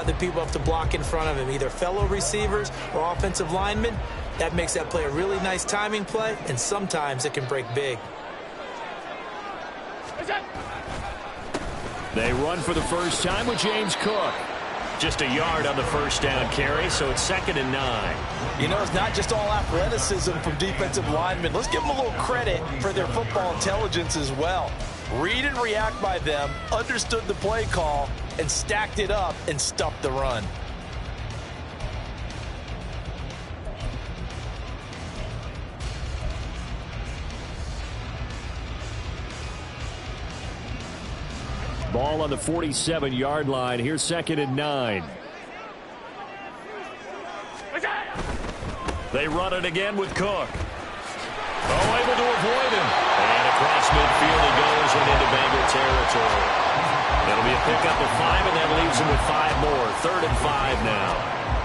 outside the people have to block in front of him, either fellow receivers or offensive linemen. That makes that play a really nice timing play, and sometimes it can break big. They run for the first time with James Cook. Just a yard on the first down carry, so it's 2nd and 9. You know, it's not just all athleticism from defensive linemen. Let's give them a little credit for their football intelligence as well. Read and react by them, understood the play call, and stacked it up and stuffed the run. Ball on the 47-yard line. Here's 2nd and 9. They run it again with Cook. Oh, able to avoid him. And across midfield he goes and into Bengal territory. It'll be a pickup of 5, and that leaves him with 5 more. 3rd and 5 now.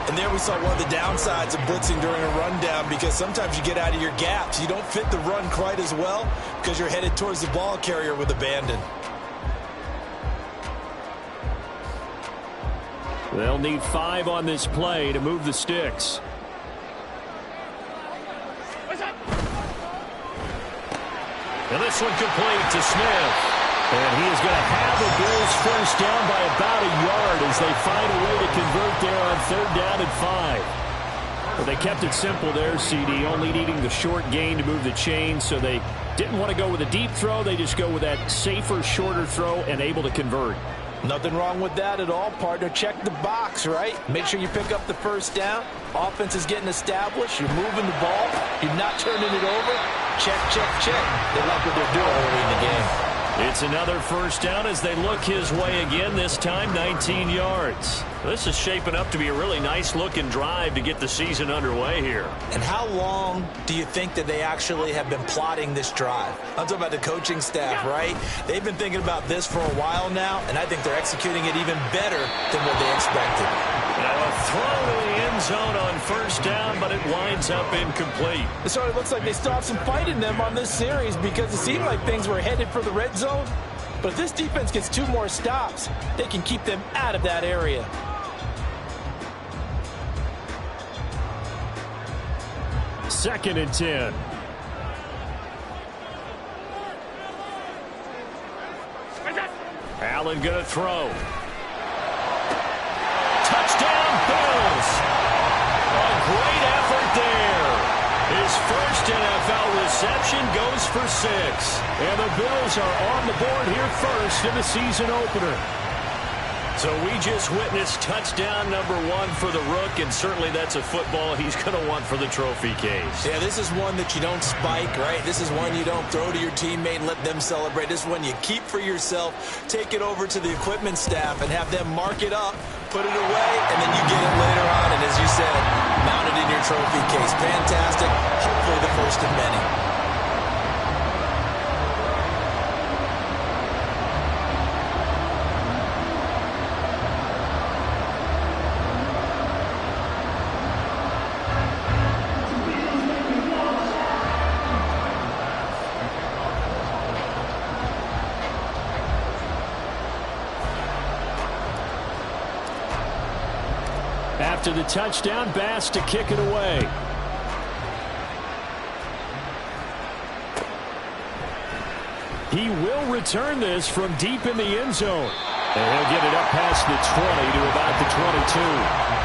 And there we saw one of the downsides of blitzing during a rundown, because sometimes you get out of your gaps. You don't fit the run quite as well because you're headed towards the ball carrier with abandon. They'll need 5 on this play to move the sticks. And this one complete to Smith. And he is going to have the Bills first down by about a yard as they find a way to convert there on 3rd down and 5. Well, they kept it simple there, CD, only needing the short gain to move the chain, so they didn't want to go with a deep throw. They just go with that safer, shorter throw and able to convert. Nothing wrong with that at all, partner. Check the box, right? Make sure you pick up the first down. Offense is getting established. You're moving the ball. You're not turning it over. Check, check, check. They like what they're doing early in the game. It's another first down as they look his way again, this time 19 yards. This is shaping up to be a really nice-looking drive to get the season underway here. And how long do you think that they actually have been plotting this drive? I'm talking about the coaching staff, right? They've been thinking about this for a while now, and I think they're executing it even better than what they expected. Now a throw to the end zone on first down, but it winds up incomplete. It sort of looks like they still have some fight in them on this series, because it seemed like things were headed for the red zone. But if this defense gets 2 more stops, they can keep them out of that area. Second and 10. Allen going to throw. Touchdown, Bills. A great effort there. His first NFL reception goes for 6. And the Bills are on the board here first in the season opener. So we just witnessed touchdown number 1 for the Rook, and certainly that's a football he's going to want for the trophy case. Yeah, this is one that you don't spike, right? This is one you don't throw to your teammate and let them celebrate. This is one you keep for yourself, take it over to the equipment staff and have them mark it up, put it away, and then you get it later on. And as you said, mount it in your trophy case. Fantastic. Hopefully the first of many. After the touchdown, Bass to kick it away. He will return this from deep in the end zone. And he'll get it up past the 20 to about the 22.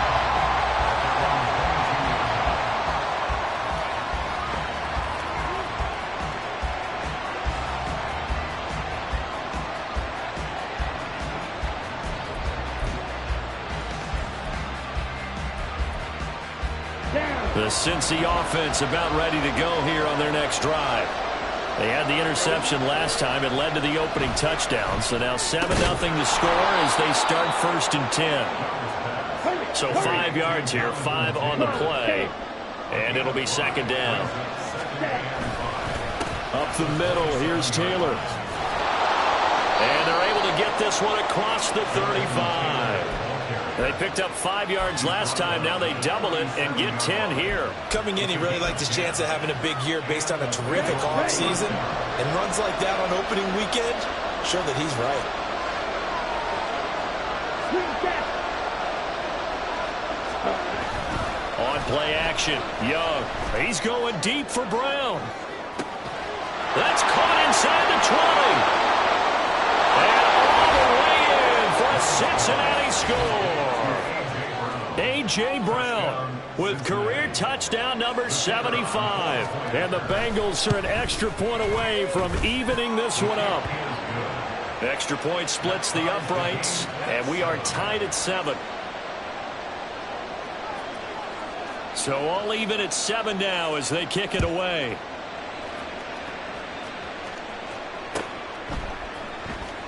The Cincy offense about ready to go here on their next drive. They had the interception last time. It led to the opening touchdown. So now 7-0 to score as they start 1st and 10. So 5 yards here, 5 on the play. And it'll be 2nd down. Up the middle, here's Taylor. And they're able to get this one across the 35. They picked up 5 yards last time. Now they double it and get 10 here. Coming in, he really liked his chance of having a big year based on a terrific offseason. And runs like that on opening weekend show that he's right. On play action, Young. He's going deep for Brown. That's caught inside the 20. And all the way in for a Cincinnati score. A.J. Brown with career touchdown number 75. And the Bengals are an extra point away from evening this one up. Extra point splits the uprights, and we are tied at 7. So all even at 7 now as they kick it away.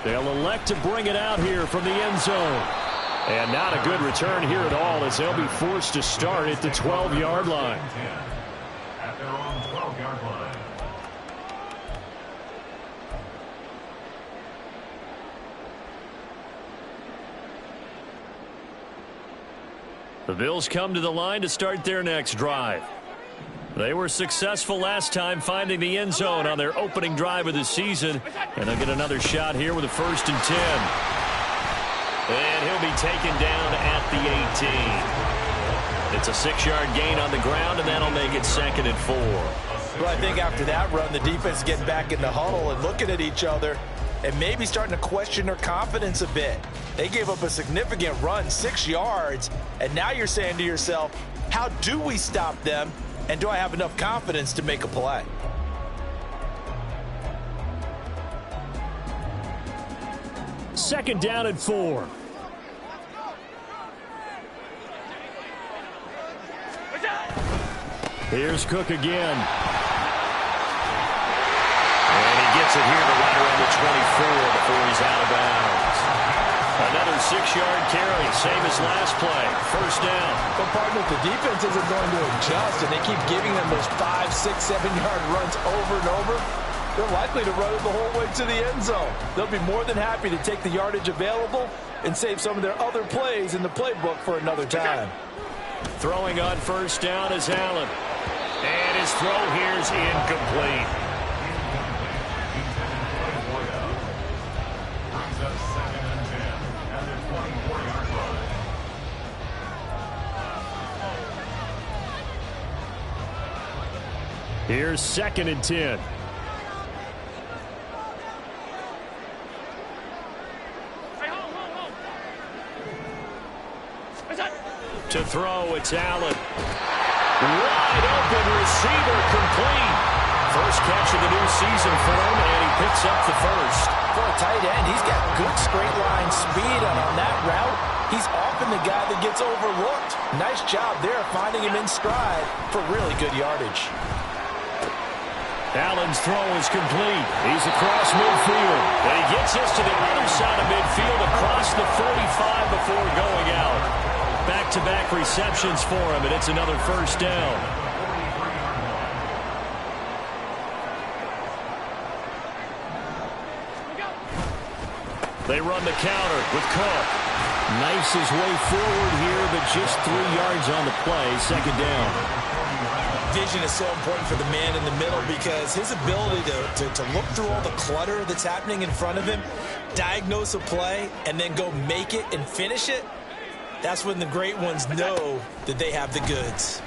They'll elect to bring it out here from the end zone. And not a good return here at all as they'll be forced to start at the 12-yard line. At their own 12-yard line. The Bills come to the line to start their next drive. They were successful last time finding the end zone on their opening drive of the season. And they'll get another shot here with a 1st and 10. And he'll be taken down at the 18. It's a 6-yard gain on the ground, and that'll make it 2nd and 4. Well, I think after that run, the defense is getting back in the huddle and looking at each other and maybe starting to question their confidence a bit. They gave up a significant run, 6 yards, and now you're saying to yourself, how do we stop them, and do I have enough confidence to make a play? Second down and 4. Here's Cook again. And he gets it here to right around the 24 before he's out of bounds. Another 6-yard carry, same as last play. 1st down. But partner, the defense isn't going to adjust, and they keep giving them those 5, 6, 7-yard runs over and over. They're likely to run it the whole way to the end zone. They'll be more than happy to take the yardage available and save some of their other plays in the playbook for another time. Throwing on 1st down is Allen. And his throw here is incomplete. Here's 2nd and 10. To throw, it's Allen. Wide open receiver, complete. First catch of the new season for him, and he picks up the 1st. For a tight end, he's got good straight line speed, and on that route, he's often the guy that gets overlooked. Nice job there finding him in stride for really good yardage. Allen's throw is complete. He's across midfield. And he gets this to the other side of midfield across the 45 before going out. Back-to-back receptions for him, and it's another 1st down. They run the counter with Cook. Knifes his way forward here, but just 3 yards on the play. 2nd down. Vision is so important for the man in the middle because his ability to look through all the clutter that's happening in front of him, diagnose a play, and then go make it and finish it, that's when the great ones know that they have the goods.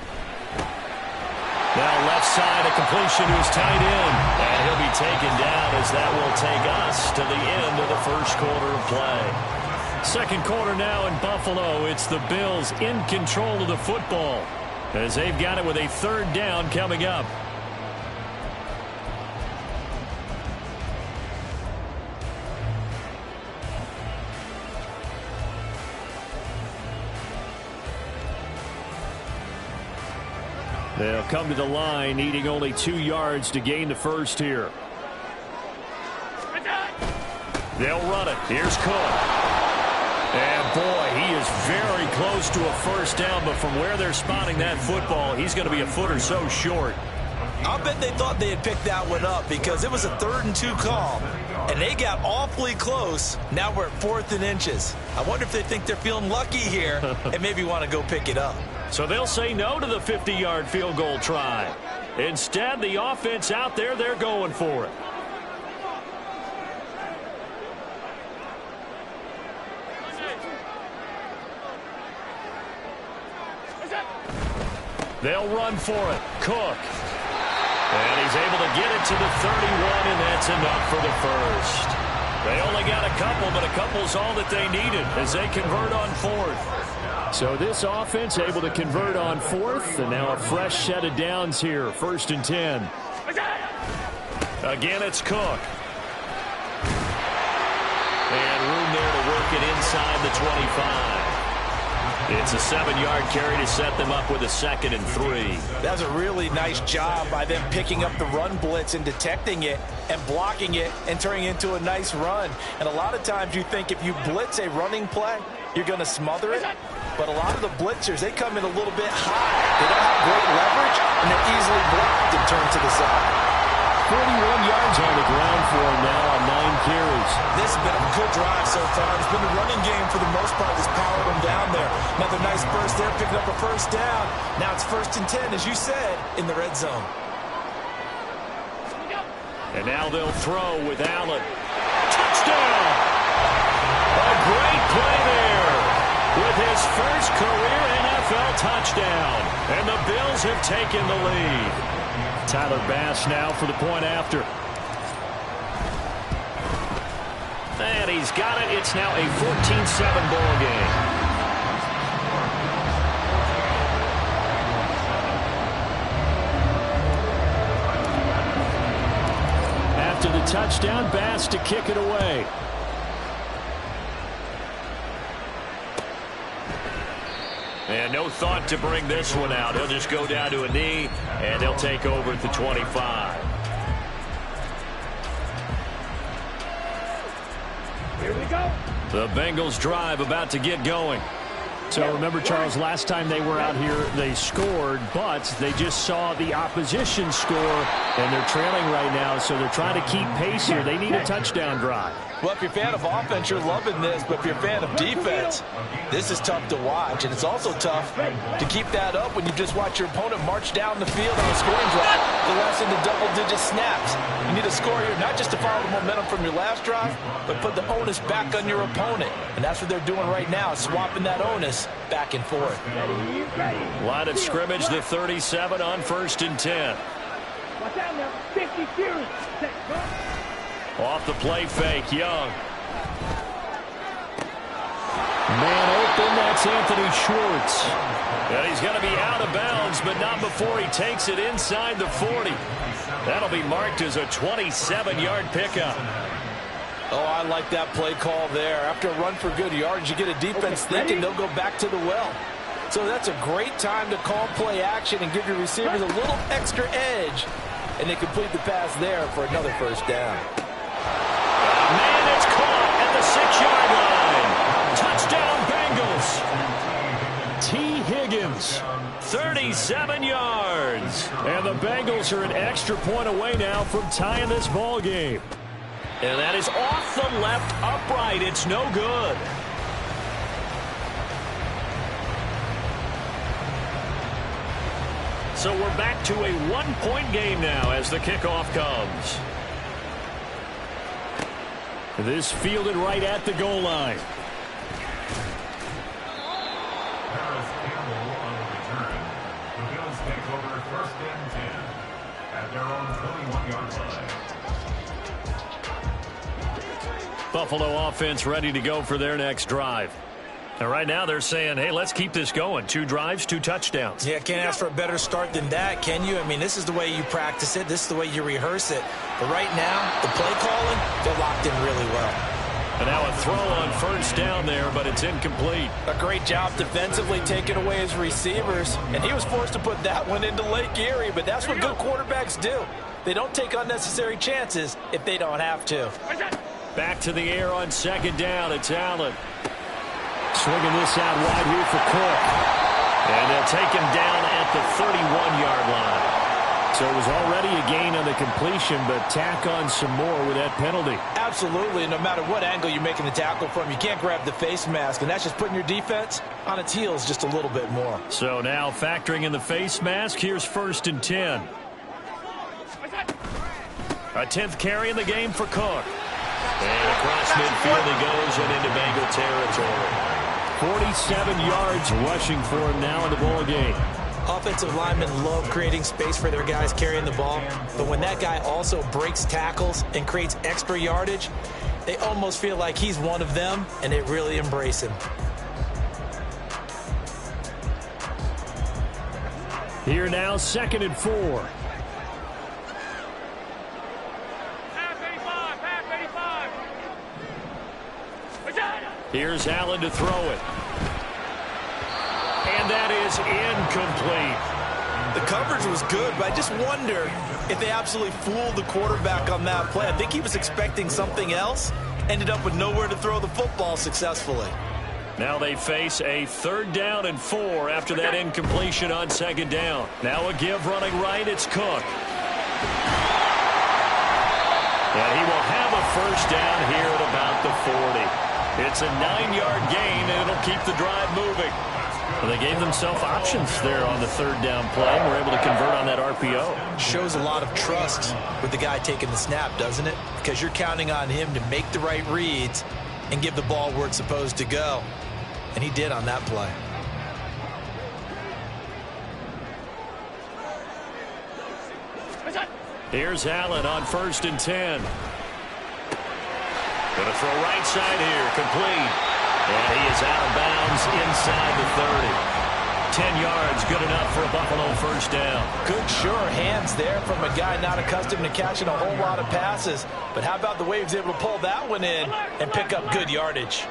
Now left side, a completion to his tight end. And he'll be taken down as that will take us to the end of the 1st quarter of play. 2nd quarter now in Buffalo. It's the Bills in control of the football as they've got it with a 3rd down coming up. They'll come to the line, needing only 2 yards to gain the 1st here. They'll run it. Here's Cook. And, boy, he is very close to a 1st down, but from where they're spotting that football, he's going to be a foot or so short. I'll bet they thought they had picked that one up because it was a 3rd and 2 call, and they got awfully close. Now we're at 4th and inches. I wonder if they think they're feeling lucky here and maybe want to go pick it up. So they'll say no to the 50-yard field goal try. Instead, the offense out there, they're going for it. They'll run for it. Cook. And he's able to get it to the 31, and that's enough for the first. They only got a couple, but a couple's all that they needed as they convert on fourth. So this offense able to convert on fourth, and now a fresh set of downs here, 1st and 10. Again, it's Cook. And room there to work it inside the 25. It's a 7-yard carry to set them up with a 2nd and 3. That's a really nice job by them picking up the run blitz and detecting it and blocking it and turning it into a nice run. And a lot of times you think if you blitz a running play, you're going to smother it. But a lot of the blitzers, they come in a little bit high. They don't have great leverage, and they're easily blocked and turned to the side. 41 yards on the ground for him now on 9 carries. This has been a good drive so far. It's been the running game for the most part that's powered them down there. Another nice burst there, picking up a first down. Now it's 1st and 10, as you said, in the red zone. And now they'll throw with Allen. Touchdown! A great play there with his first career NFL touchdown. And the Bills have taken the lead. Tyler Bass now for the point after. And he's got it. It's now a 14-7 ball game. After the touchdown, Bass to kick it away. And no thought to bring this one out. He'll just go down to a knee, and he'll take over at the 25. Here we go. The Bengals drive about to get going. So remember, Charles, last time they were out here, they scored, but they just saw the opposition score, and they're trailing right now, so they're trying to keep pace here. They need a touchdown drive. Well, if you're a fan of offense, you're loving this, but if you're a fan of defense, this is tough to watch, and it's also tough to keep that up when you just watch your opponent march down the field on a scoring drive, the last in the double-digit snaps. You need a score here, not just to follow the momentum from your last drive, but put the onus back on your opponent, and that's what they're doing right now, swapping that onus back and forth. Line of scrimmage, the 37 on 1st and 10. Watch out now. 50 series. Off the play fake, Young. Man open, that's Anthony Schwartz. And he's going to be out of bounds, but not before he takes it inside the 40. That'll be marked as a 27-yard pickup. Oh, I like that play call there. After a run for good yards, you get a defense thinking they'll go back to the well. So that's a great time to call play action and give your receivers a little extra edge. And they complete the pass there for another first down. Man, it's caught at the 6-yard line. Touchdown, Bengals. T. Higgins, 37 yards. And the Bengals are an extra point away now from tying this ball game. And that is off the left upright. It's no good. So we're back to a one-point game now as the kickoff comes. This fielded right at the goal line. Harris Campbell on the return. The Bills take over 1st and 10 at their own 21-yard line. Buffalo offense ready to go for their next drive. And right now they're saying, hey, let's keep this going. 2 drives, 2 touchdowns. Yeah, can't ask for a better start than that, can you? I mean, this is the way you practice it. This is the way you rehearse it. But right now, the play calling, they're locked in really well. And now a throw on 1st down there, but it's incomplete. A great job defensively taking away his receivers. And he was forced to put that one into Lake Erie, but that's what good quarterbacks do. They don't take unnecessary chances if they don't have to. Back to the air on 2nd down. It's Allen. Swinging this out wide here for Cook. And they'll take him down at the 31-yard line. So it was already a gain on the completion, but tack on some more with that penalty. Absolutely. No matter what angle you're making the tackle from, you can't grab the face mask, and that's just putting your defense on its heels just a little bit more. So now factoring in the face mask, here's 1st and 10. A 10th carry in the game for Cook. And across midfield he goes and into Bengal territory. 47 yards rushing for him now in the ball game. Offensive linemen love creating space for their guys carrying the ball, but when that guy also breaks tackles and creates extra yardage, they almost feel like he's one of them, and they really embrace him. Here now, 2nd and 4. Here's Allen to throw it. And that is incomplete. The coverage was good, but I just wonder if they absolutely fooled the quarterback on that play. I think he was expecting something else, ended up with nowhere to throw the football successfully. Now they face a 3rd down and 4 after that incompletion on 2nd down. Now a give running right, it's Cook. And he will have a 1st down here at about the 40. It's a 9-yard gain, and it'll keep the drive moving. Well, they gave themselves options there on the 3rd down play, and were able to convert on that RPO. Shows a lot of trust with the guy taking the snap, doesn't it? Because you're counting on him to make the right reads and give the ball where it's supposed to go. And he did on that play. Here's Allen on 1st and 10. Going to throw right side here, complete. And he is out of bounds inside the 30. 10 yards, good enough for a Buffalo 1st down. Good, sure hands there from a guy not accustomed to catching a whole lot of passes. But how about the way he was able to pull that one in and pick up good yardage?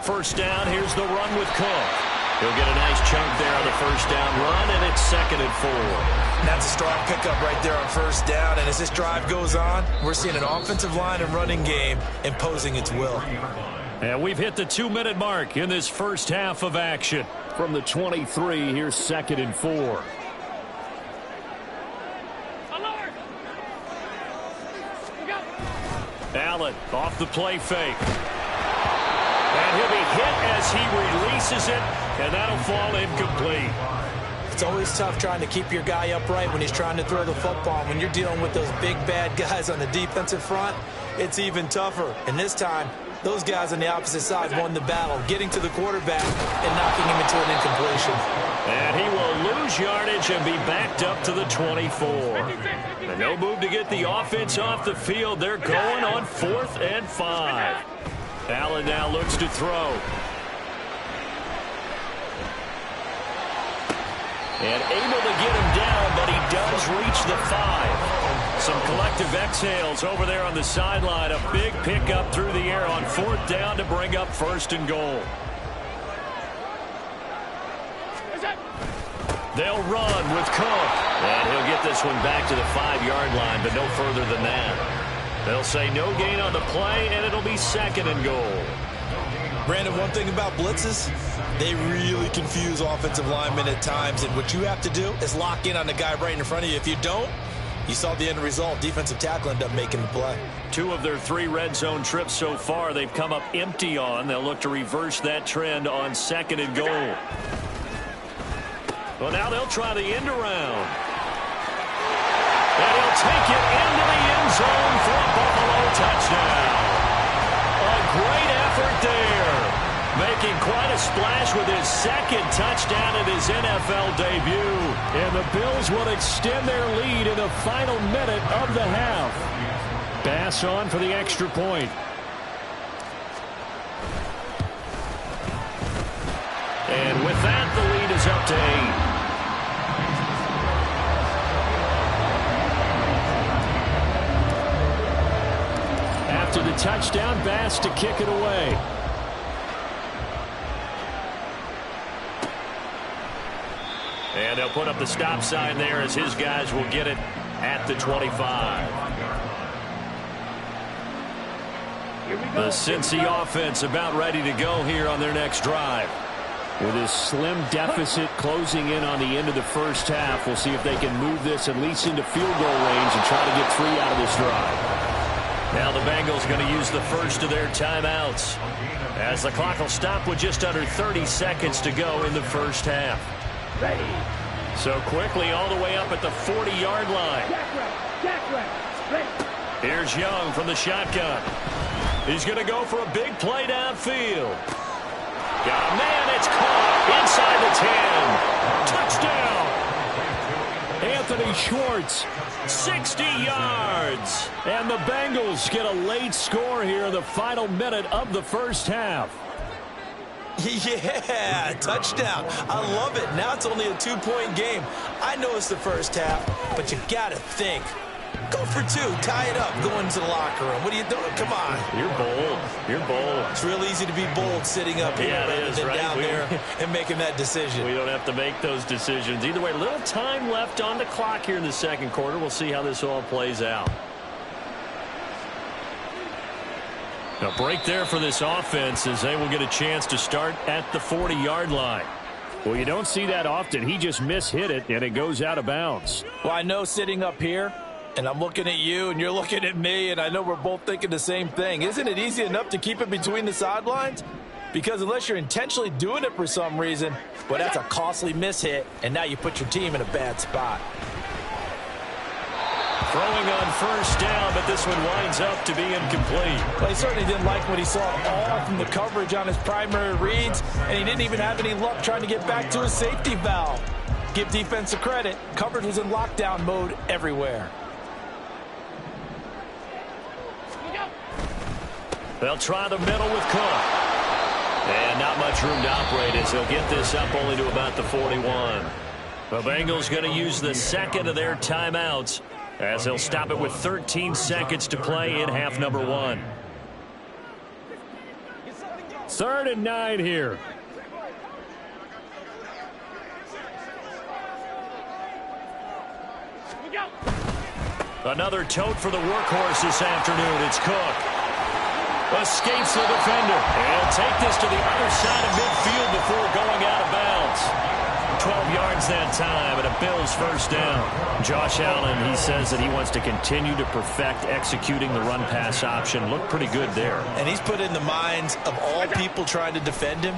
First down, here's the run with Cook. He'll get a nice chunk there on the 1st down run, and it's 2nd and 4. That's a strong pickup right there on 1st down, and as this drive goes on, we're seeing an offensive line and running game imposing its will. And we've hit the 2-minute mark in this first half of action. From the 23, here's 2nd and 4. Allen off the play fake. And he'll be hit as he releases it, and that'll fall incomplete. It's always tough trying to keep your guy upright when he's trying to throw the football. When you're dealing with those big, bad guys on the defensive front, it's even tougher. And this time, those guys on the opposite side won the battle, getting to the quarterback and knocking him into an incompletion. And he will lose yardage and be backed up to the 24. And no move to get the offense off the field. They're going on 4th and 5. Allen now looks to throw. And able to get him down, but he does reach the 5. Some collective exhales over there on the sideline. A big pickup through the air on 4th down to bring up 1st and goal. They'll run with Cook. And he'll get this one back to the 5-yard line, but no further than that. They'll say no gain on the play, and it'll be 2nd and goal. Brandon, one thing about blitzes, they really confuse offensive linemen at times, and what you have to do is lock in on the guy right in front of you. If you don't, you saw the end result. Defensive tackle ended up making the play. 2 of their 3 red zone trips so far they've come up empty on. They'll look to reverse that trend on 2nd and goal. Well, now they'll try the end around. And he'll take it into the end zone for a Buffalo touchdown. A great effort there. Making quite a splash with his 2nd touchdown in his NFL debut. And the Bills will extend their lead in the final minute of the half. Bass on for the extra point. And with that, the lead is up to 8. After the touchdown, Bass to kick it away. And they'll put up the stop sign there as his guys will get it at the 25. The Cincy offense about ready to go here on their next drive. With this slim deficit closing in on the end of the first half, we'll see if they can move this at least into field goal range and try to get 3 out of this drive. Now the Bengals going to use the first of their timeouts as the clock will stop with just under 30 seconds to go in the first half. Ready. So quickly all the way up at the 40-yard line. Jack right. Ready. Here's Young from the shotgun. He's going to go for a big play downfield. Got a man, it's caught inside the 10. Touchdown! Anthony Schwartz, 60 yards. And the Bengals get a late score here in the final minute of the first half. Yeah, touchdown. I love it. Now it's only a 2-point game. I know it's the first half, but you got to think. Go for 2. Tie it up. Go into the locker room. What are you doing? Come on. You're bold. You're bold. It's real easy to be bold sitting up here rather than down there and making that decision. We don't have to make those decisions. Either way, little time left on the clock here in the second quarter. We'll see how this all plays out. A break there for this offense as they will get a chance to start at the 40-yard line. Well, you don't see that often. He just mishit it, and it goes out of bounds. Well, I know sitting up here, and I'm looking at you, and you're looking at me, and I know we're both thinking the same thing. Isn't it easy enough to keep it between the sidelines? Because unless you're intentionally doing it for some reason, well, that's a costly mishit, and now you put your team in a bad spot. Throwing on first down, but this one winds up to be incomplete. Well, he certainly didn't like what he saw all from the coverage on his primary reads, and he didn't even have any luck trying to get back to his safety valve. Give defense a credit. Coverage was in lockdown mode everywhere. They'll try the middle with Cook. And not much room to operate as he'll get this up only to about the 41. The Bengals going to use the second of their timeouts as they'll stop it with 13 seconds to play in half number 1. 3rd and 9 here. Another tote for the workhorse this afternoon. It's Cook. Escapes the defender. He'll take this to the other side of midfield before going out of bounds. 12 yards that time, and a Bills first down. Josh Allen, he says that he wants to continue to perfect executing the run-pass option. Looked pretty good there. And he's put in the minds of all people trying to defend him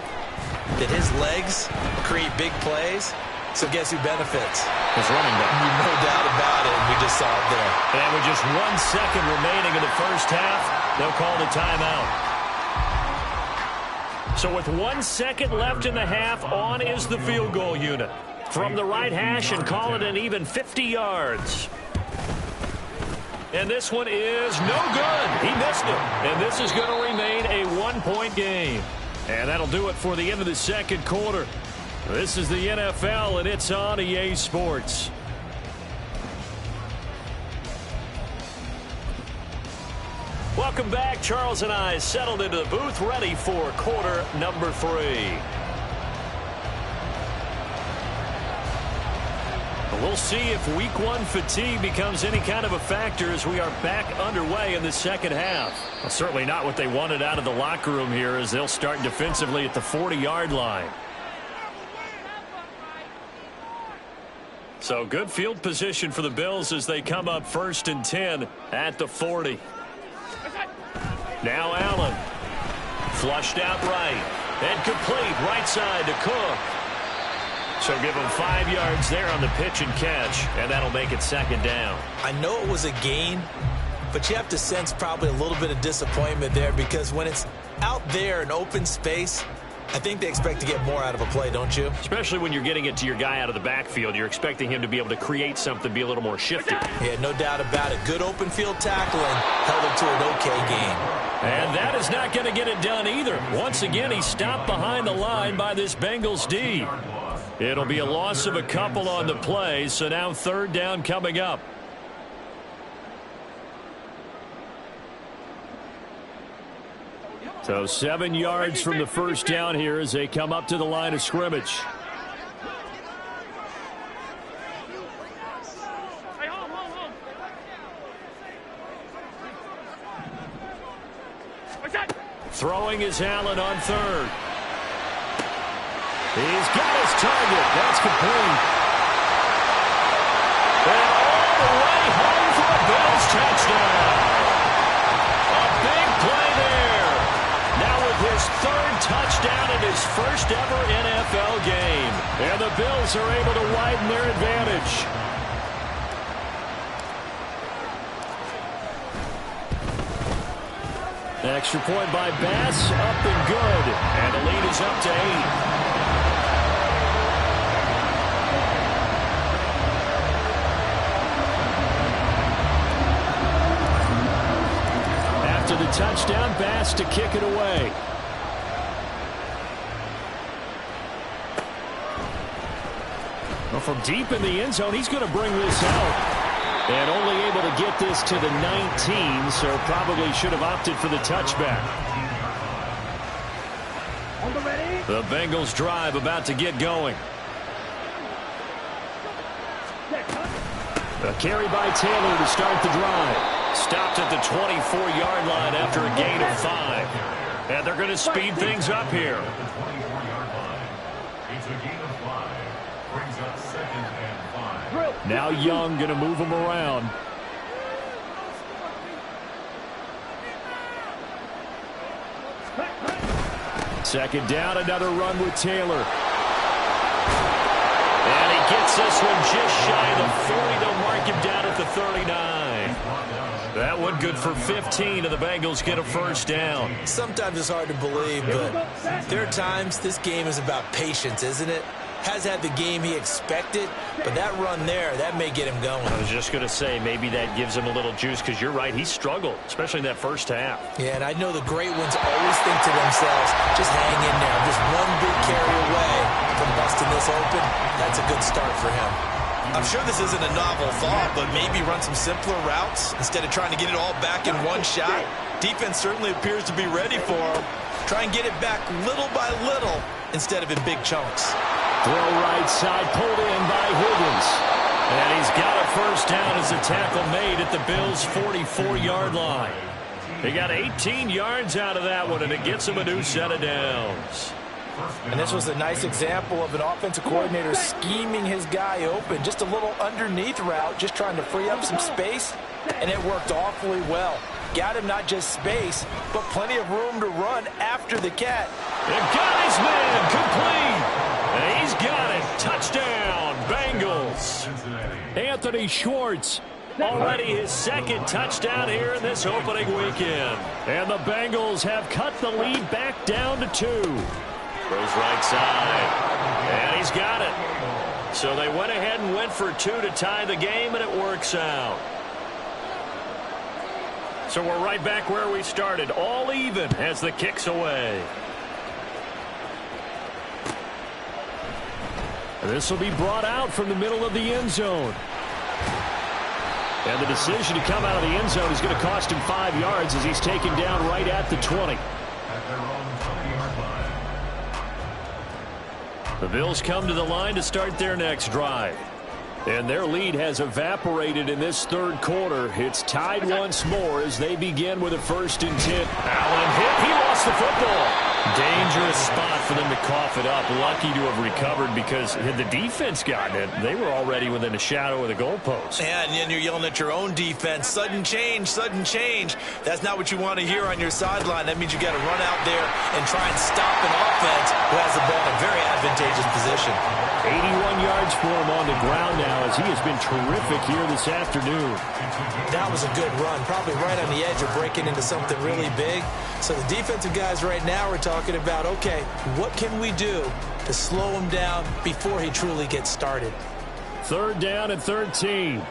that his legs create big plays. So guess who benefits? His running back. No doubt about it. We just saw it there. And with just 1 second remaining in the first half, they'll call the timeout. So with 1 second left in the half, on is the field goal unit. From the right hash and call it an even 50 yards. And this one is no good. He missed it. And this is going to remain a 1-point game. And that'll do it for the end of the second quarter. This is the NFL, and it's on EA Sports. Welcome back. Charles and I settled into the booth, ready for quarter number 3. We'll see if week 1 fatigue becomes any kind of a factor as we are back underway in the second half. Well, certainly not what they wanted out of the locker room here as they'll start defensively at the 40-yard line. So good field position for the Bills as they come up 1st and 10 at the 40. Now Allen. Flushed out right. And complete right side to Cook. So give him 5 yards there on the pitch and catch, and that'll make it 2nd down. I know it was a gain, but you have to sense probably a little bit of disappointment there because when it's out there in open space, I think they expect to get more out of a play, don't you? Especially when you're getting it to your guy out of the backfield. You're expecting him to be able to create something, be a little more shifty. Yeah, no doubt about it. Good open field tackling held him to an okay game. And that is not going to get it done either. Once again, he stopped behind the line by this Bengals D. It'll be a loss of a couple on the play, so now 3rd down coming up. So 7 yards from the first down here as they come up to the line of scrimmage. Throwing is Allen on 3rd. He's got his target. That's complete. And all the way home for a Bills touchdown. A big play there. Now with his 3rd touchdown in his first ever NFL game. And the Bills are able to widen their advantage. Extra point by Bass, up and good. And the lead is up to 8. After the touchdown, Bass to kick it away. Well, from deep in the end zone, he's going to bring this out. And only able to get this to the 19, so probably should have opted for the touchback. The Bengals drive about to get going. A carry by Taylor to start the drive. Stopped at the 24-yard line after a gain of 5. And they're going to speed things up here. It's a gain of 5. Brings up 2nd and 5. Now Young going to move him around. Second down, another run with Taylor. And he gets this one just shy of the 40. They'll mark him down at the 39. That one good for 15, and the Bengals get a first down. Sometimes it's hard to believe, but there are times this game is about patience, isn't it? Has had the game he expected, but that run there, that may get him going. I was just going to say, maybe that gives him a little juice, because you're right, he struggled, especially in that first half. Yeah, and I know the great ones always think to themselves, just hang in there. Just one big carry away from busting this open. That's a good start for him. I'm sure this isn't a novel thought, but maybe run some simpler routes instead of trying to get it all back in one shot. Defense certainly appears to be ready for him. Try and get it back little by little instead of in big chunks. Throw right side, pulled in by Higgins. And he's got a first down as a tackle made at the Bills' 44-yard line. He got 18 yards out of that one, and it gets him a new set of downs. And this was a nice example of an offensive coordinator scheming his guy open. Just a little underneath route, just trying to free up some space, and it worked awfully well. Got him not just space, but plenty of room to run after the catch. And got his man complete. And he's got it. Touchdown, Bengals. Anthony Schwartz, already his second touchdown here in this opening weekend. And the Bengals have cut the lead back down to 2. Throws right side. And he's got it. So they went ahead and went for 2 to tie the game, and it works out. So we're right back where we started, all even as the kick's away. This will be brought out from the middle of the end zone. And the decision to come out of the end zone is going to cost him 5 yards as he's taken down right at the 20. At their own 20-yard line. The Bills come to the line to start their next drive. And their lead has evaporated in this third quarter. It's tied once more as they begin with a 1st and 10. Allen hit. He lost the football. Dangerous spot for them to cough it up. Lucky to have recovered, because had the defense gotten it, they were already within a shadow of the goalpost. Yeah, and you're yelling at your own defense. Sudden change, sudden change. That's not what you want to hear on your sideline. That means you got to run out there and try and stop an offense who has the ball in a very advantageous position. 81 yards for him on the ground now, as he has been terrific here this afternoon. That was a good run, probably right on the edge of breaking into something really big. So the defensive guys right now are talking about, okay, what can we do to slow him down before he truly gets started? 3rd down and 13.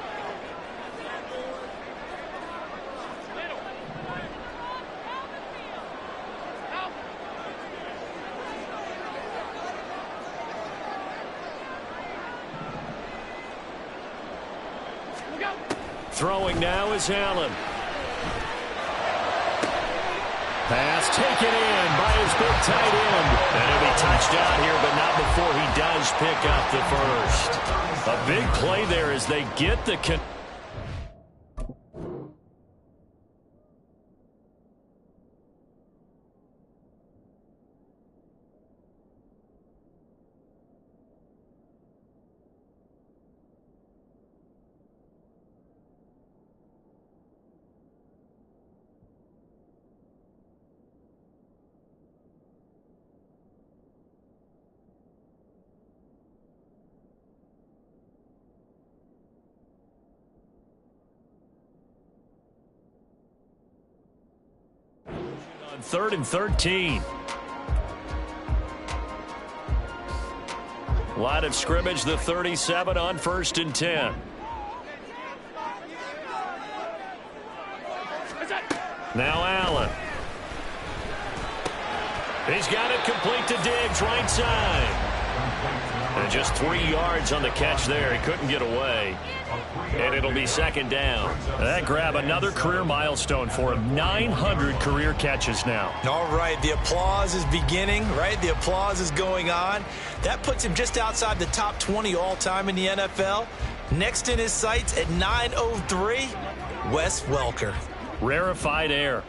Throwing now is Allen. Pass taken in by his big tight end. And he'll be touched out here, but not before he does pick up the first. A big play there as they get the... On 3rd and 13. Line of scrimmage, the 37 on 1st and 10. Now Allen. He's got it complete to Diggs, right side. And just 3 yards on the catch there. He couldn't get away. And it'll be 2nd down. That grab another career milestone for him. 900 career catches now. All right, the applause is beginning, right? The applause is going on. That puts him just outside the top 20 all-time in the NFL. Next in his sights at 903, Wes Welker. Rarefied air.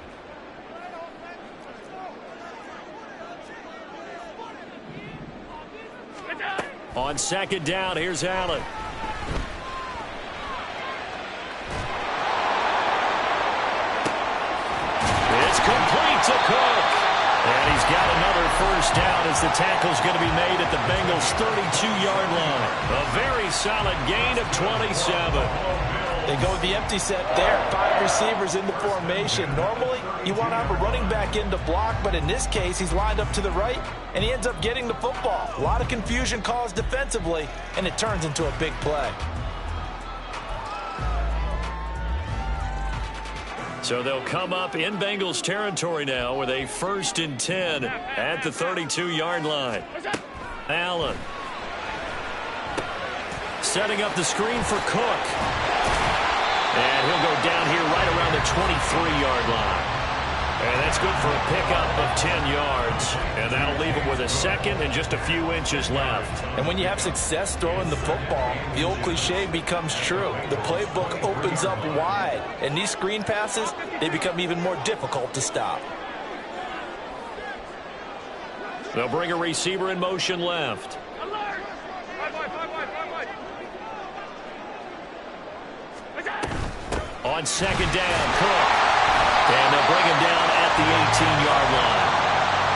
On 2nd down, here's Allen. It's complete to Cook. And he's got another 1st down as the tackle's going to be made at the Bengals' 32-yard line. A very solid gain of 27. They go with the empty set there. 5 receivers in the formation. Normally, you want to have a running back in to block, but in this case, he's lined up to the right, and he ends up getting the football. A lot of confusion caused defensively, and it turns into a big play. So they'll come up in Bengals territory now with a 1st and 10 at the 32-yard line. Allen. Setting up the screen for Cook. And he'll go down here right around the 23-yard line. And that's good for a pickup of 10 yards. And that'll leave him with a 2nd and just a few inches left. And when you have success throwing the football, the old cliche becomes true. The playbook opens up wide. And these screen passes, they become even more difficult to stop. They'll bring a receiver in motion left. On 2nd down, Cook. And they'll bring him down at the 18-yard line.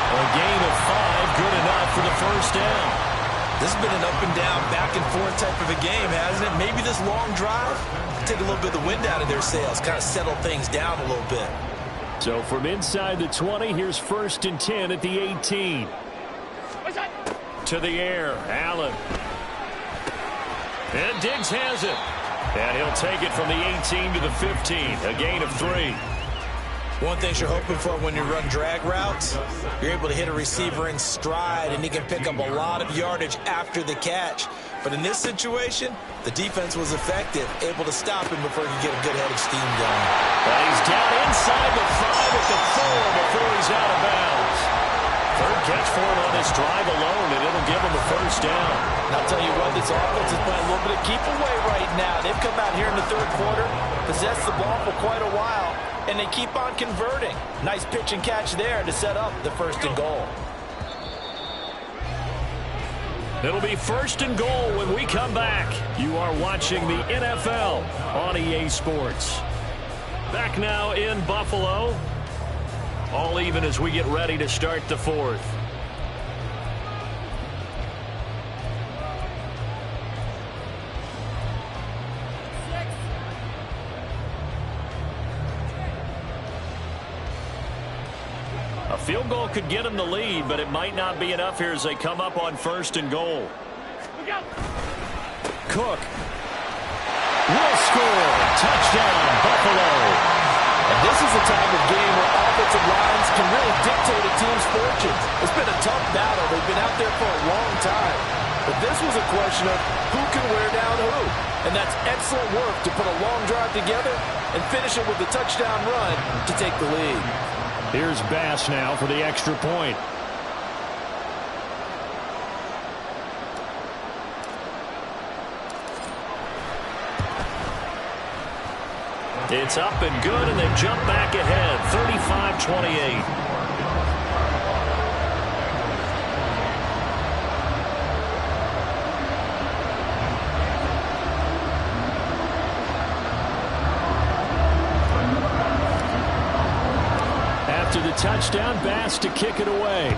A gain of 5, good enough for the 1st down. This has been an up and down, back and forth type of a game, hasn't it? Maybe this long drive take a little bit of the wind out of their sails, kind of settle things down a little bit. So from inside the 20, here's 1st and 10 at the 18. To the air, Allen. And Diggs has it. And he'll take it from the 18 to the 15, a gain of 3. One thing you're hoping for when you run drag routes, you're able to hit a receiver in stride, and he can pick up a lot of yardage after the catch. But in this situation, the defense was effective, able to stop him before he could get a good head of steam going. And he's down inside the 5 at the 4 before he's out of bounds. 3rd catch for him on this drive alone, and it'll give him a 1st down. And I'll tell you what, this offense is playing a little bit of keep away right now. They've come out here in the 3rd quarter, possessed the ball for quite a while, and they keep on converting. Nice pitch and catch there to set up the 1st and goal. It'll be 1st and goal when we come back. You are watching the NFL on EA Sports. Back now in Buffalo. All even as we get ready to start the 4th. A field goal could get them the lead, but it might not be enough here as they come up on 1st and goal. Cook will score. Touchdown, Buffalo. And this is a time of game where offensive lines can really dictate a team's fortunes. It's been a tough battle. They've been out there for a long time. But this was a question of who can wear down who. And that's excellent work to put a long drive together and finish it with a touchdown run to take the lead. Here's Bass now for the extra point. It's up and good, and they jump back ahead, 35-28. After the touchdown, Bass to kick it away.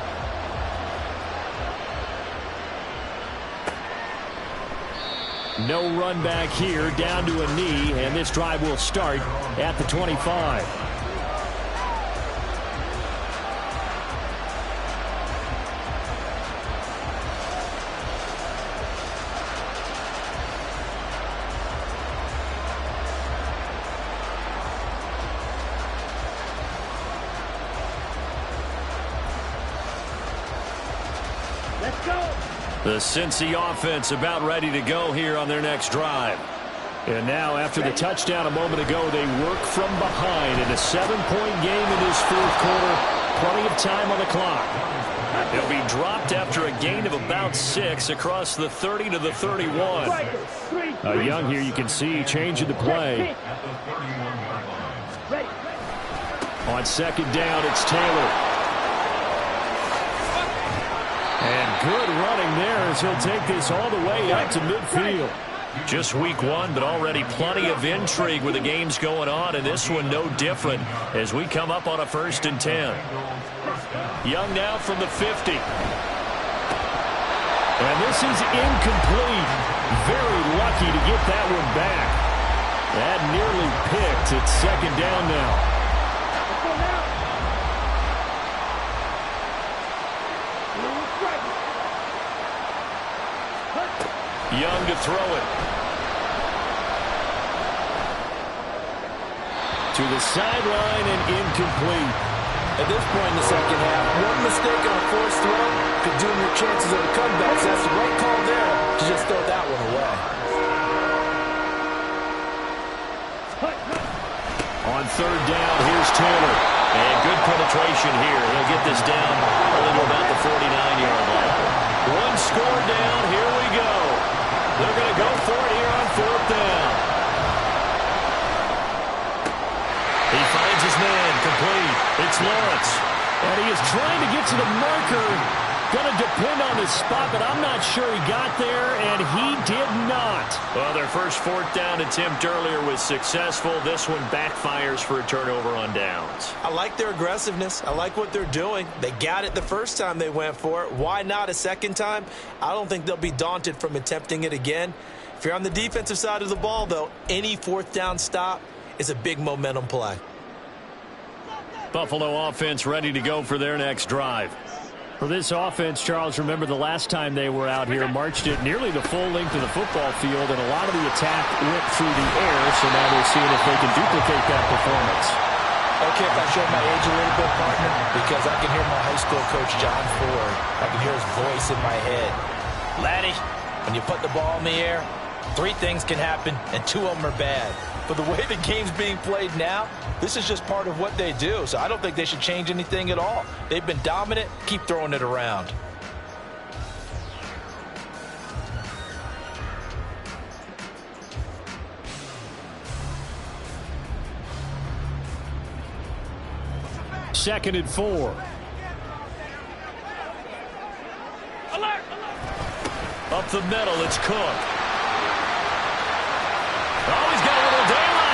No run back here, down to a knee, and this drive will start at the 25. The Cincy offense about ready to go here on their next drive. And now, after the touchdown a moment ago, they work from behind in a 7-point game in this fourth quarter. Plenty of time on the clock. They'll be dropped after a gain of about 6 across the 30 to the 31. Young here, you can see, changing the play. On second down, it's Taylor. And good running there as he'll take this all the way out to midfield. Just week 1, but already plenty of intrigue with the games going on, and this one no different as we come up on a 1st and 10. Young now from the 50. And this is incomplete. Very lucky to get that one back. That nearly picked. It's second down now. Young to throw it. To the sideline and incomplete. At this point in the second half, one mistake on a forced throw could doom your chances of a comeback. So that's the right call there to just throw that one away. On third down, here's Taylor. And good penetration here. He'll get this down only to about the 49-yard line. One score down. Here we go. They're going to go for it here on fourth down. He finds his man, complete. It's Lawrence. And he is trying to get to the marker. Going to depend on his spot, but I'm not sure he got there, and he did not. Well, their first fourth down attempt earlier was successful. This one backfires for a turnover on downs. I like their aggressiveness. I like what they're doing. They got it the first time they went for it. Why not a second time? I don't think they'll be daunted from attempting it again. If you're on the defensive side of the ball, though, any fourth down stop is a big momentum play. Buffalo offense ready to go for their next drive. For this offense, Charles, remember the last time they were out here, marched it nearly the full length of the football field, and a lot of the attack went through the air, so now they're seeing if they can duplicate that performance. Okay, if I show my age a little bit, partner, because I can hear my high school coach, John Ford. I can hear his voice in my head. Laddie, when you put the ball in the air, 3 things can happen, and 2 of them are bad. But the way the game's being played now, this is just part of what they do. So I don't think they should change anything at all. They've been dominant. Keep throwing it around. Second and 4. Alert! Up the middle, it's Cook. Oh, he's got a little daylight.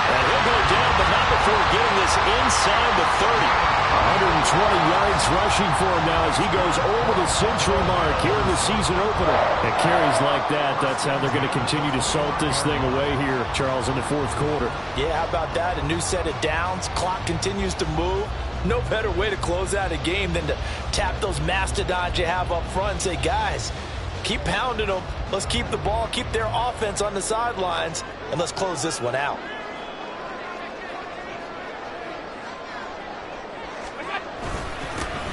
And he'll go down, but not before getting this inside the 30. 120 yards rushing for him now as he goes over the century mark here in the season opener. It carries like that. That's how they're going to continue to salt this thing away here, Charles, in the fourth quarter. Yeah, how about that? A new set of downs. Clock continues to move. No better way to close out a game than to tap those mastodons you have up front and say, guys, keep pounding them. Let's keep the ball, keep their offense on the sidelines, and let's close this one out.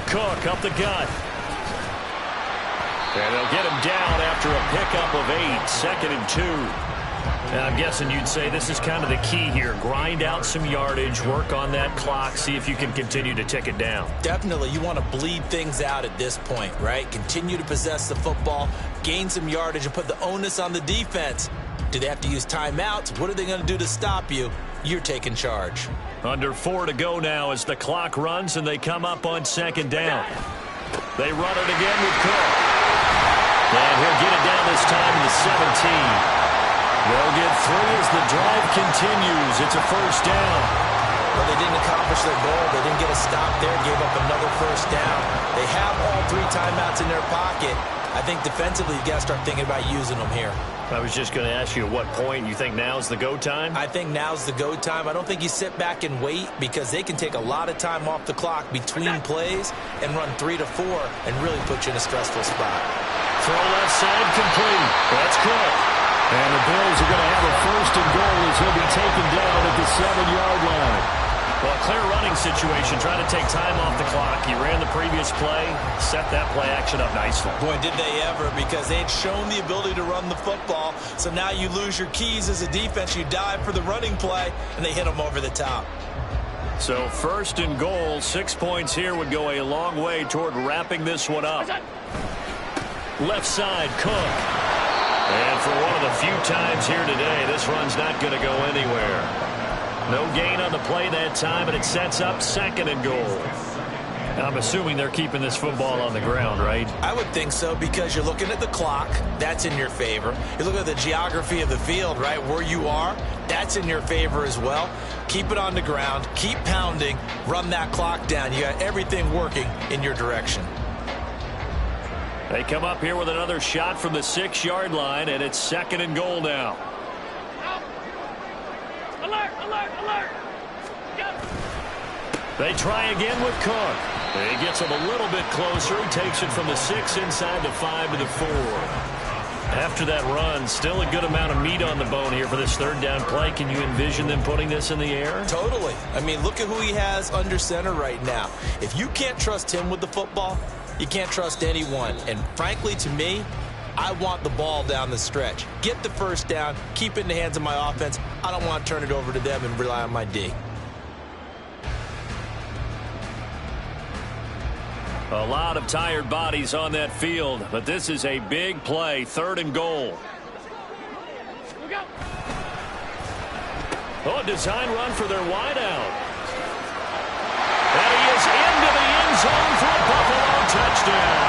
Cook up the gut. And they'll get him down after a pickup of 8. Second and 2. And I'm guessing you'd say this is kind of the key here. Grind out some yardage, work on that clock, see if you can continue to tick it down. Definitely. You want to bleed things out at this point, right? Continue to possess the football, gain some yardage, and put the onus on the defense. Do they have to use timeouts? What are they going to do to stop you? You're taking charge. Under 4 to go now as the clock runs and they come up on second down. They run it again with Cook. And he'll get it down this time to the 17. They'll get 3 as the drive continues. It's a first down. Well, they didn't accomplish their goal. They didn't get a stop there, gave up another first down. They have all 3 timeouts in their pocket. I think defensively, you got to start thinking about using them here. I was just going to ask you at what point you think now's the go time? I think now's the go time. I don't think you sit back and wait because they can take a lot of time off the clock between plays and run 3 to 4 and really put you in a stressful spot. Throw left side complete. That's Cook. And the Bills are going to have a first and goal as he'll be taken down at the 7-yard line. Well, clear running situation, trying to take time off the clock. He ran the previous play, set that play action up nicely. Boy, did they ever, because they had shown the ability to run the football. So now you lose your keys as a defense. You dive for the running play, and they hit them over the top. So 1st and goal, 6 points here would go a long way toward wrapping this one up. Left side, Cook. And for one of the few times here today, this run's not going to go anywhere. No gain on the play that time, and it sets up 2nd and goal. I'm assuming they're keeping this football on the ground, right? I would think so, because you're looking at the clock. That's in your favor. You look at the geography of the field, right, where you are. That's in your favor as well. Keep it on the ground. Keep pounding. Run that clock down. You got everything working in your direction. They come up here with another shot from the 6-yard line, and it's 2nd and goal now. Alert, alert, alert. Go. They try again with Cook. He gets him a little bit closer. He takes it from the 6 inside the 5 to the 4. After that run, still a good amount of meat on the bone here for this 3rd down play. Can you envision them putting this in the air? Totally. I mean, look at who he has under center right now. If you can't trust him with the football, you can't trust anyone. And frankly, to me, I want the ball down the stretch. Get the 1st down, keep it in the hands of my offense. I don't want to turn it over to them and rely on my D. A lot of tired bodies on that field, but this is a big play, 3rd and goal. Look out. Oh, design run for their wideout. And he is into the end zone for a Buffalo touchdown.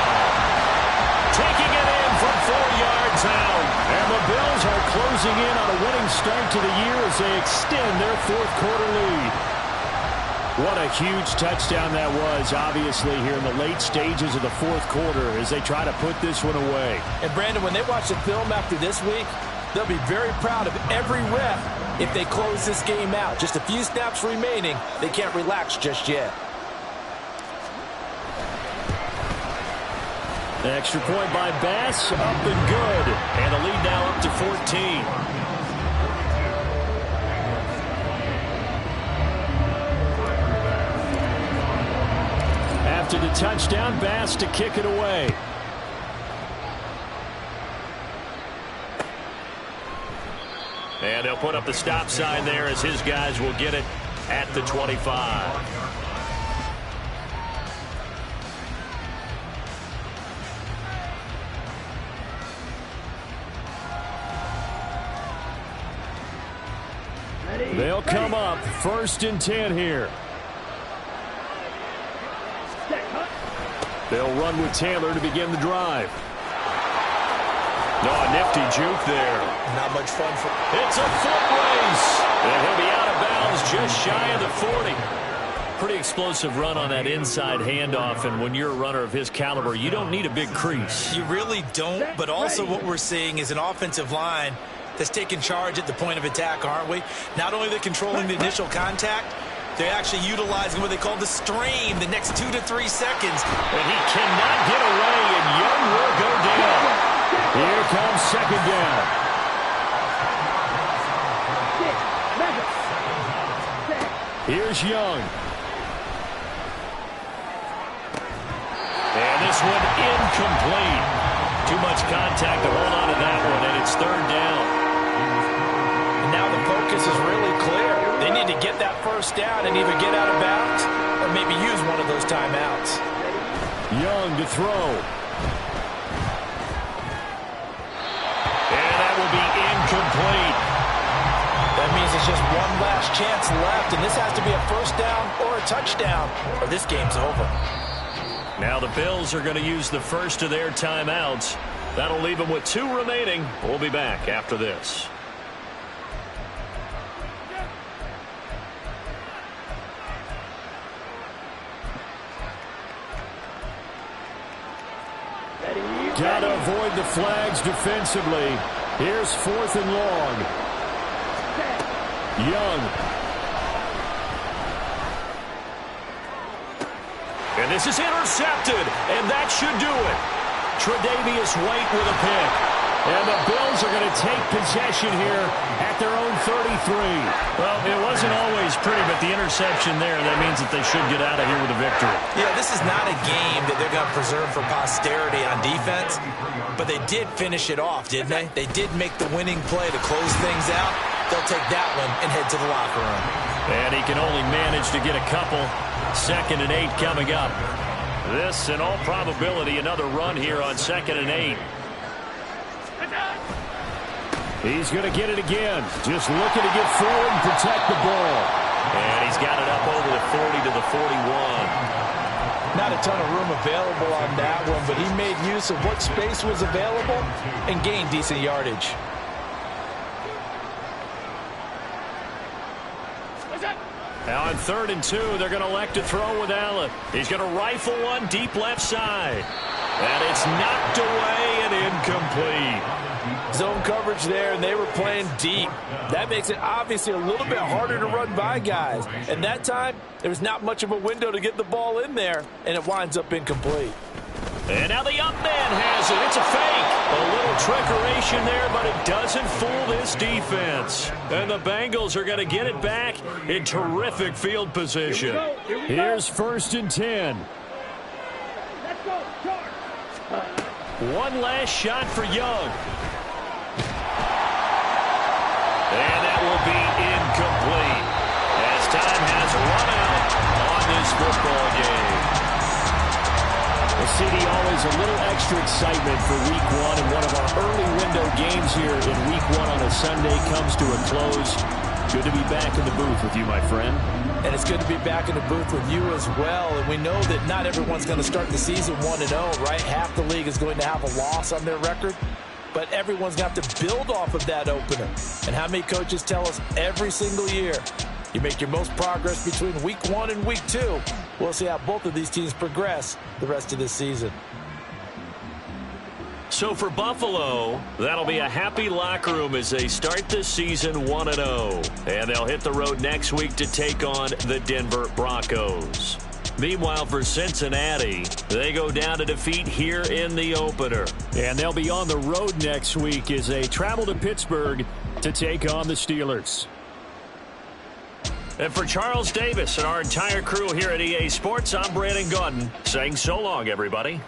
Taking it in from 4 yards out. And the Bills are closing in on a winning start to the year as they extend their 4th quarter lead. What a huge touchdown that was, obviously, here in the late stages of the 4th quarter as they try to put this one away. And, Brandon, when they watch the film after this week, they'll be very proud of every ref if they close this game out. Just a few snaps remaining. They can't relax just yet. Extra point by Bass, up and good. And the lead now up to 14. After the touchdown, Bass to kick it away. And they'll put up the stop sign there as his guys will get it at the 25. They'll come up 1st and 10 here. They'll run with Taylor to begin the drive. No, a nifty juke there. Not much fun for... It's a foot race. And he'll be out of bounds just shy of the 40. Pretty explosive run on that inside handoff, and when you're a runner of his caliber, you don't need a big crease. You really don't, but also what we're seeing is an offensive line that's taking charge at the point of attack, aren't we? Not only are they controlling the initial contact, they're actually utilizing what they call the strain the next 2 to 3 seconds. And he cannot get away, and Young will go down. Here comes 2nd down. Here's Young. And this one incomplete. Too much contact to hold on to that one, and it's 3rd down. And now the focus is really clear. They need to get that 1st down and either get out of bounds or maybe use one of those timeouts. Young to throw. And that will be incomplete. That means it's just one last chance left, and this has to be a 1st down or a touchdown, or this game's over. Now the Bills are going to use the first of their timeouts. That'll leave them with 2 remaining. We'll be back after this. Got to avoid the flags defensively. Here's 4th and long. Young. And this is intercepted, and that should do it. Tre'Davious White with a pick. And the Bills are going to take possession here at their own 33. Well, it wasn't always pretty, but the interception there, that means that they should get out of here with a victory. Yeah, this is not a game that they're going to preserve for posterity on defense, but they did finish it off, didn't they? They did make the winning play to close things out. They'll take that one and head to the locker room. And he can only manage to get a couple. 2nd and 8 coming up. This, in all probability, another run here on 2nd and 8. He's going to get it again. Just looking to get forward and protect the ball. And he's got it up over the 40 to the 41. Not a ton of room available on that one, but he made use of what space was available and gained decent yardage. Now on 3rd and 2, they're going to elect to throw with Allen. He's going to rifle one deep left side. And it's knocked away and incomplete. Zone coverage there, and they were playing deep. That makes it obviously a little bit harder to run by guys. And that time, there was not much of a window to get the ball in there, and it winds up incomplete. And now the up man has it. It's a fake. A little trickeration there, but it doesn't fool this defense. And the Bengals are going to get it back in terrific field position. Here's 1st and 10. Let's go, charge. One last shot for Young. And that will be incomplete as time has run out on this football game. Well, CD, always a little extra excitement for Week 1, and one of our early window games here in Week 1 on a Sunday comes to a close. Good to be back in the booth with you, my friend. And it's good to be back in the booth with you as well. And we know that not everyone's going to start the season 1-0, right? Half the league is going to have a loss on their record. But everyone's going to have to build off of that opener. And how many coaches tell us every single year, you make your most progress between Week 1 and Week 2. We'll see how both of these teams progress the rest of this season. So for Buffalo, that'll be a happy locker room as they start this season 1-0. And they'll hit the road next week to take on the Denver Broncos. Meanwhile, for Cincinnati, they go down to defeat here in the opener. And they'll be on the road next week as they travel to Pittsburgh to take on the Steelers. And for Charles Davis and our entire crew here at EA Sports, I'm Brandon Gaudin saying so long, everybody.